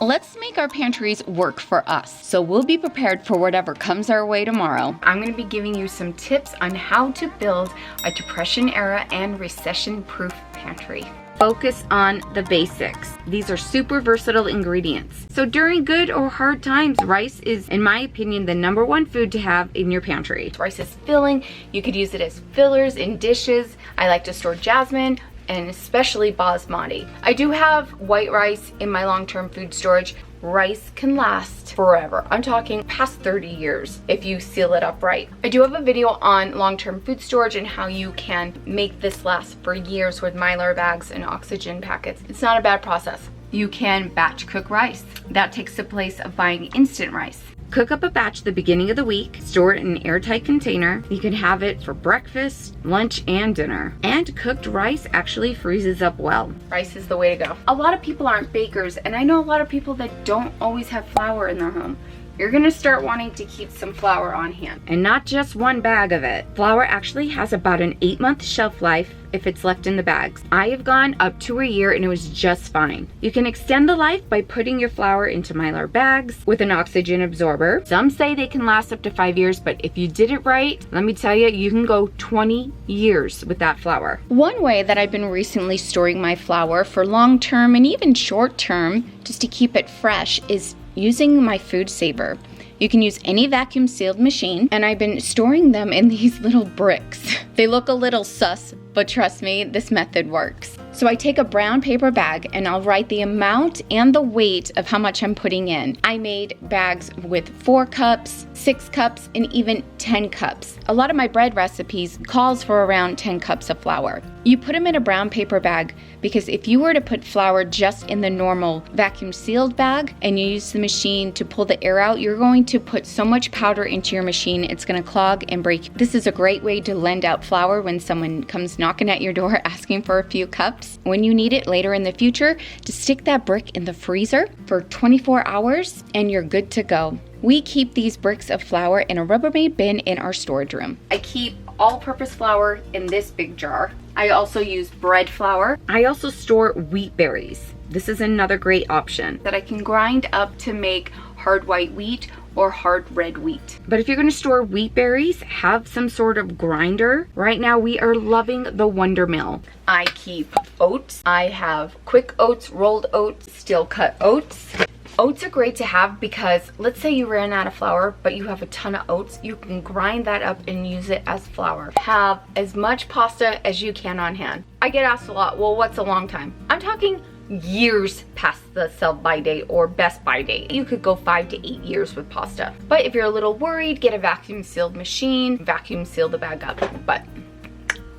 Let's make our pantries work for us, so we'll be prepared for whatever comes our way tomorrow. I'm going to be giving you some tips on how to build a Depression era and recession-proof pantry. Focus on the basics. These are super versatile ingredients. So during good or hard times, rice is, in my opinion, the #1 food to have in your pantry. Rice is filling. You could use it as fillers in dishes. I like to store jasmine and especially basmati. I do have white rice in my long-term food storage. Rice can last forever. I'm talking past 30 years if you seal it up right. I do have a video on long-term food storage and how you can make this last for years with Mylar bags and oxygen packets. It's not a bad process. You can batch cook rice. That takes the place of buying instant rice. Cook up a batch the beginning of the week, store it in an airtight container. You can have it for breakfast, lunch, and dinner. And cooked rice actually freezes up well. Rice is the way to go. A lot of people aren't bakers, and I know a lot of people that don't always have flour in their home. You're gonna start wanting to keep some flour on hand. And not just one bag of it. Flour actually has about an 8-month shelf life if it's left in the bags. I have gone up to a year and it was just fine. You can extend the life by putting your flour into Mylar bags with an oxygen absorber. Some say they can last up to 5 years, but if you did it right, let me tell you, you can go 20 years with that flour. One way that I've been recently storing my flour for long-term and even short-term, just to keep it fresh, is using my food saver. You can use any vacuum sealed machine, and I've been storing them in these little bricks. They look a little sus, but trust me, this method works. So I take a brown paper bag and I'll write the amount and the weight of how much I'm putting in. I made bags with 4 cups, 6 cups, and even 10 cups. A lot of my bread recipes calls for around 10 cups of flour. You put them in a brown paper bag because if you were to put flour just in the normal vacuum sealed bag and you use the machine to pull the air out, you're going to put so much powder into your machine, it's gonna clog and break. This is a great way to lend out flour when someone comes knocking at your door asking for a few cups. When you need it later in the future, just stick that brick in the freezer for 24 hours and you're good to go. We keep these bricks of flour in a Rubbermaid bin in our storage room. I keep all-purpose flour in this big jar. I also use bread flour. I also store wheat berries. This is another great option that I can grind up to make hard white wheat or hard red wheat. But if you're gonna store wheat berries, have some sort of grinder. Right now we are loving the Wonder Mill. I keep oats. I have quick oats, rolled oats, steel cut oats. Oats are great to have because let's say you ran out of flour, but you have a ton of oats, you can grind that up and use it as flour. Have as much pasta as you can on hand. I get asked a lot, well, what's a long time? I'm talking years past the sell-by date or best by date. You could go 5 to 8 years with pasta. But if you're a little worried, get a vacuum sealed machine, vacuum seal the bag up. But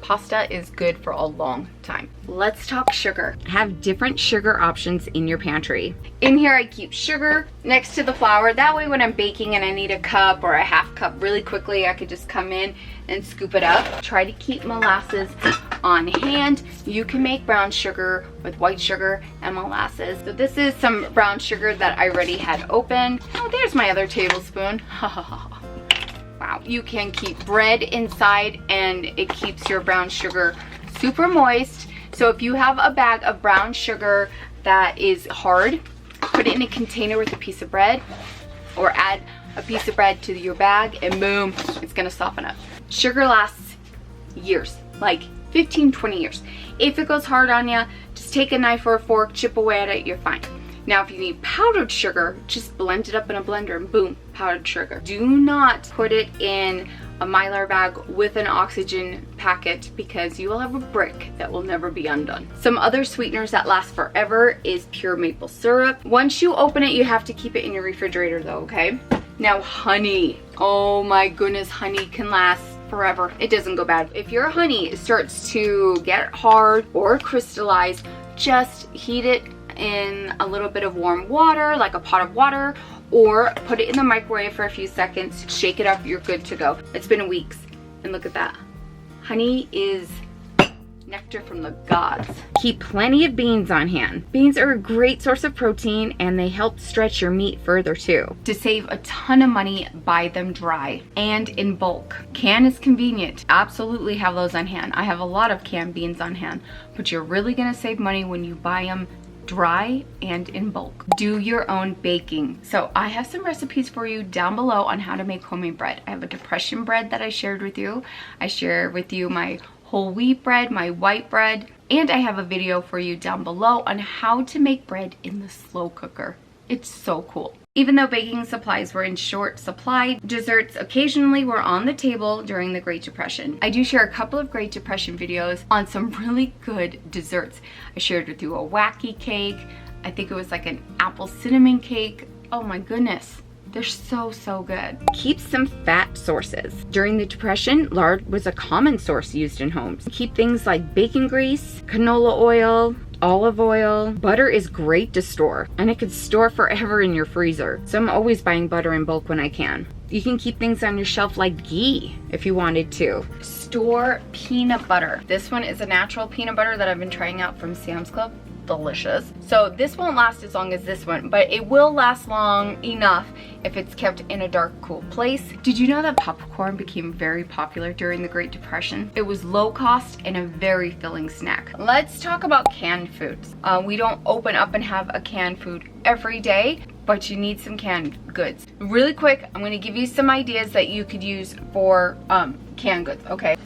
pasta is good for a long time. Let's talk sugar. Have different sugar options in your pantry. In here I keep sugar next to the flour. That way when I'm baking and I need a cup or a half cup really quickly, I could just come in and scoop it up. Try to keep molasses on hand. You can make brown sugar with white sugar and molasses. So this is some brown sugar that I already had opened. Oh, there's my other tablespoon. Ha ha ha. Wow, you can keep bread inside and it keeps your brown sugar super moist. So if you have a bag of brown sugar that is hard, put it in a container with a piece of bread or add a piece of bread to your bag and boom, it's gonna soften up. Sugar lasts years, like 15, 20 years. If it goes hard on you, just take a knife or a fork, chip away at it, you're fine. Now, if you need powdered sugar, just blend it up in a blender and boom, powdered sugar. Do not put it in a Mylar bag with an oxygen packet because you will have a brick that will never be undone. Some other sweeteners that last forever is pure maple syrup. Once you open it, you have to keep it in your refrigerator though, okay? Now, honey. Oh my goodness, honey can last forever. It doesn't go bad. If your honey starts to get hard or crystallized, just heat it in a little bit of warm water, like a pot of water, or put it in the microwave for a few seconds, shake it up, you're good to go. It's been weeks, and look at that. Honey is nectar from the gods. Keep plenty of beans on hand. Beans are a great source of protein, and they help stretch your meat further too. To save a ton of money, buy them dry and in bulk. Can is convenient. Absolutely have those on hand. I have a lot of canned beans on hand, but you're really gonna save money when you buy them dry and in bulk. Do your own baking. So I have some recipes for you down below on how to make homemade bread. I have a depression bread that I shared with you. I share with you my whole wheat bread, my white bread, and I have a video for you down below on how to make bread in the slow cooker. It's so cool. Even though baking supplies were in short supply, desserts occasionally were on the table during the Great Depression. I do share a couple of Great Depression videos on some really good desserts. I shared with you a wacky cake. I think it was like an apple cinnamon cake. Oh my goodness. They're so good. Keep some fat sources. During the Depression, lard was a common source used in homes. Keep things like bacon grease, canola oil, olive oil. Butter is great to store, and it could store forever in your freezer. So I'm always buying butter in bulk when I can. You can keep things on your shelf like ghee if you wanted to. Store peanut butter. This one is a natural peanut butter that I've been trying out from Sam's Club. Delicious. So this won't last as long as this one, but it will last long enough if it's kept in a dark, cool place. Did you know that popcorn became very popular during the Great Depression? It was low cost and a very filling snack. Let's talk about canned foods. We don't open up and have a canned food every day, but you need some canned goods. Really quick, I'm gonna give you some ideas that you could use for canned goods, okay?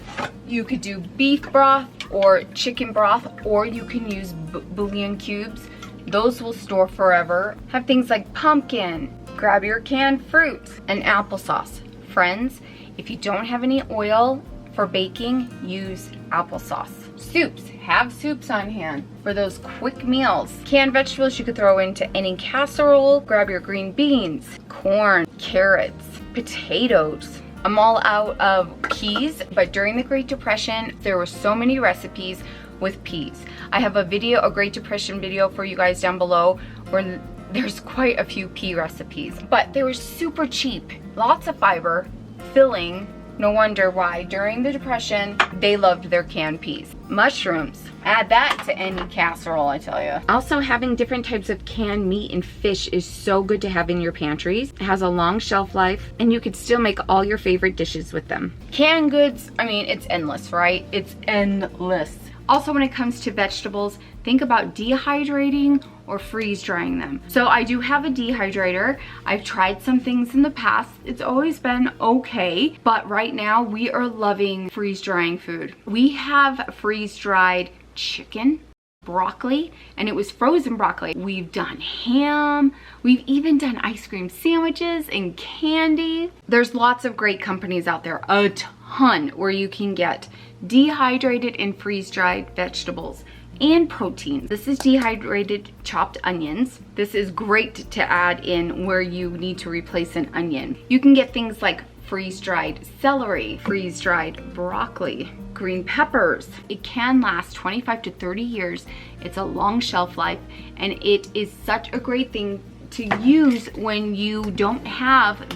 You could do beef broth or chicken broth, or you can use bouillon cubes. Those will store forever. Have things like pumpkin. Grab your canned fruits and applesauce. Friends, if you don't have any oil for baking, use applesauce. Soups. Have soups on hand for those quick meals. Canned vegetables you could throw into any casserole. Grab your green beans, corn, carrots, potatoes. I'm all out of peas, but during the Great Depression, there were so many recipes with peas. I have a video, a Great Depression video for you guys down below where there's quite a few pea recipes, but they were super cheap. Lots of fiber, filling. No wonder why during the Depression, they loved their canned peas. Mushrooms. Add that to any casserole, I tell you. Also, having different types of canned meat and fish is so good to have in your pantries. It has a long shelf life, and you could still make all your favorite dishes with them. Canned goods, I mean, it's endless, right? It's endless. Also, when it comes to vegetables, think about dehydrating or freeze drying them. So I do have a dehydrator. I've tried some things in the past. It's always been okay, but right now we are loving freeze drying food. We have freeze dried chicken, broccoli, and it was frozen broccoli. We've done ham. We've even done ice cream sandwiches and candy. There's lots of great companies out there, a ton, where you can get dehydrated and freeze-dried vegetables and proteins. This is dehydrated chopped onions. This is great to add in where you need to replace an onion. You can get things like freeze-dried celery, freeze-dried broccoli, green peppers. It can last 25 to 30 years. It's a long shelf life, and it is such a great thing to use when you don't have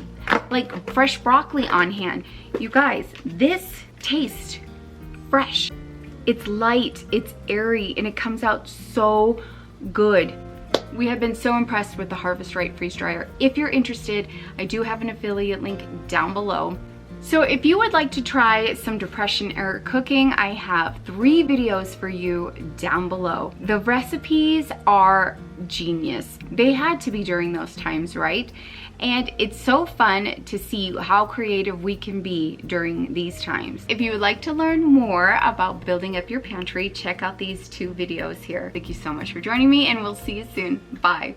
like fresh broccoli on hand. You guys, this tastes fresh. It's light, it's airy, and it comes out so good. We have been so impressed with the Harvest Right freeze dryer. If you're interested, I do have an affiliate link down below. So if you would like to try some Depression era cooking, I have 3 videos for you down below. The recipes are genius. They had to be during those times, right? And it's so fun to see how creative we can be during these times. If you would like to learn more about building up your pantry, check out these 2 videos here. Thank you so much for joining me, and we'll see you soon. Bye.